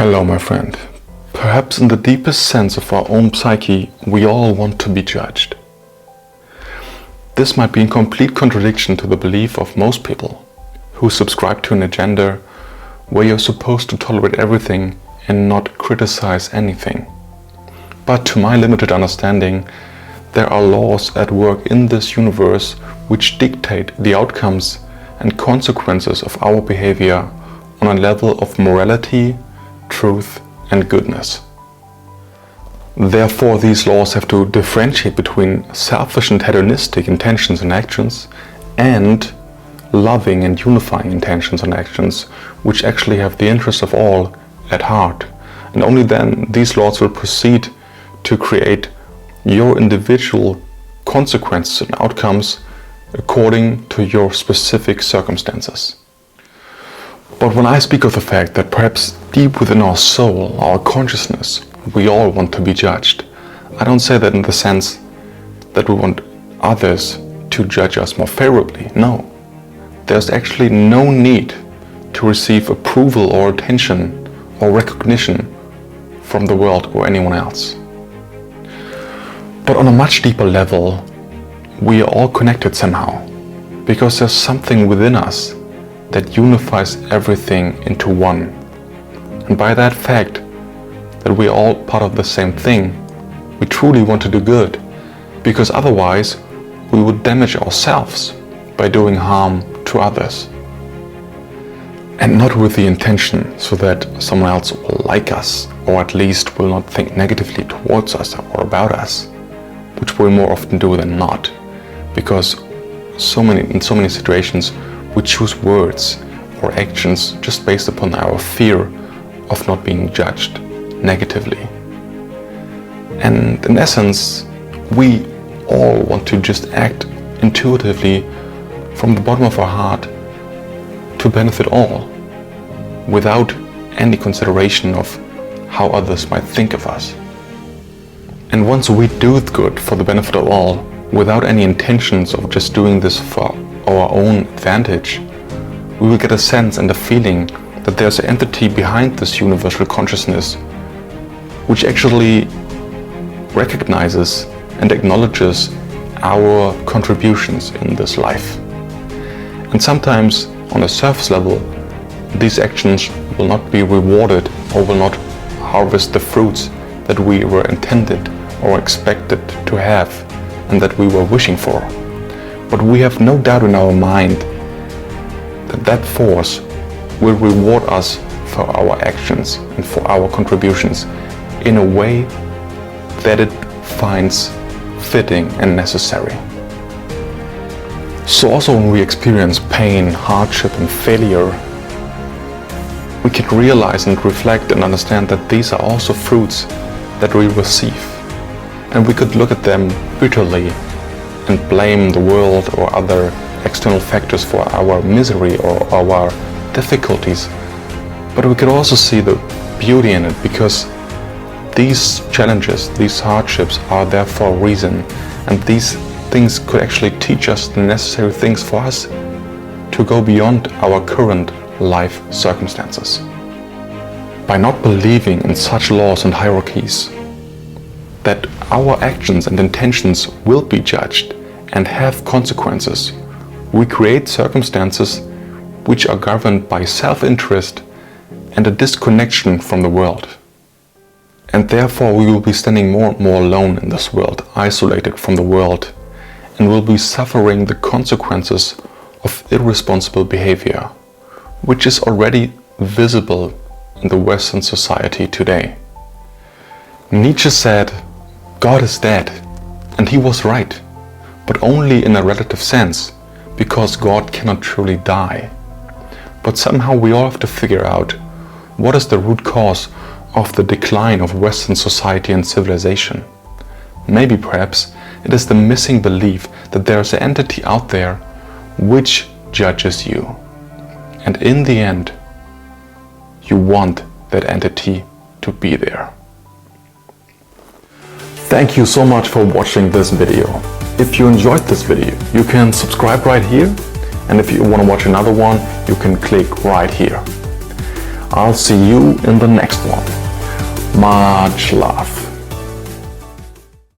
Hello, my friend. Perhaps in the deepest sense of our own psyche, we all want to be judged. This might be in complete contradiction to the belief of most people who subscribe to an agenda where you're supposed to tolerate everything and not criticize anything. But to my limited understanding, there are laws at work in this universe which dictate the outcomes and consequences of our behavior on a level of morality, truth and goodness. Therefore, these laws have to differentiate between selfish and hedonistic intentions and actions and loving and unifying intentions and actions which actually have the interest of all at heart. And only then these laws will proceed to create your individual consequences and outcomes according to your specific circumstances. But when I speak of the fact that perhaps deep within our soul, our consciousness, we all want to be judged, I don't say that in the sense that we want others to judge us more favorably. No, there's actually no need to receive approval or attention or recognition from the world or anyone else. But on a much deeper level, we are all connected somehow, because there's something within us that unifies everything into one. And by that fact that we're all part of the same thing, we truly want to do good, because otherwise we would damage ourselves by doing harm to others. And not with the intention so that someone else will like us, or at least will not think negatively towards us or about us, which we more often do than not, because in so many situations we choose words or actions just based upon our fear of not being judged negatively. And in essence, we all want to just act intuitively from the bottom of our heart to benefit all, without any consideration of how others might think of us. And once we do good for the benefit of all, without any intentions of just doing this for our own advantage, we will get a sense and a feeling that there's an entity behind this universal consciousness which actually recognizes and acknowledges our contributions in this life. And sometimes, on a surface level, these actions will not be rewarded or will not harvest the fruits that we were intended or expected to have and that we were wishing for. But we have no doubt in our mind that that force will reward us for our actions and for our contributions in a way that it finds fitting and necessary. So also when we experience pain, hardship and failure, we can realize and reflect and understand that these are also fruits that we receive. And we could look at them bitterly and blame the world or other external factors for our misery or our difficulties. But we could also see the beauty in it, because these challenges, these hardships are there for a reason, and these things could actually teach us the necessary things for us to go beyond our current life circumstances. By not believing in such laws and hierarchies, that our actions and intentions will be judged and have consequences, we create circumstances which are governed by self-interest and a disconnection from the world. And therefore we will be standing more and more alone in this world, isolated from the world, and will be suffering the consequences of irresponsible behavior, which is already visible in the Western society today. Nietzsche said, "God is dead," and he was right, but only in a relative sense, because God cannot truly die. But somehow we all have to figure out what is the root cause of the decline of Western society and civilization. Maybe perhaps it is the missing belief that there is an entity out there which judges you. And in the end, you want that entity to be there. Thank you so much for watching this video. If you enjoyed this video, you can subscribe right here, and if you want to watch another one, you can click right here. I'll see you in the next one. Much love.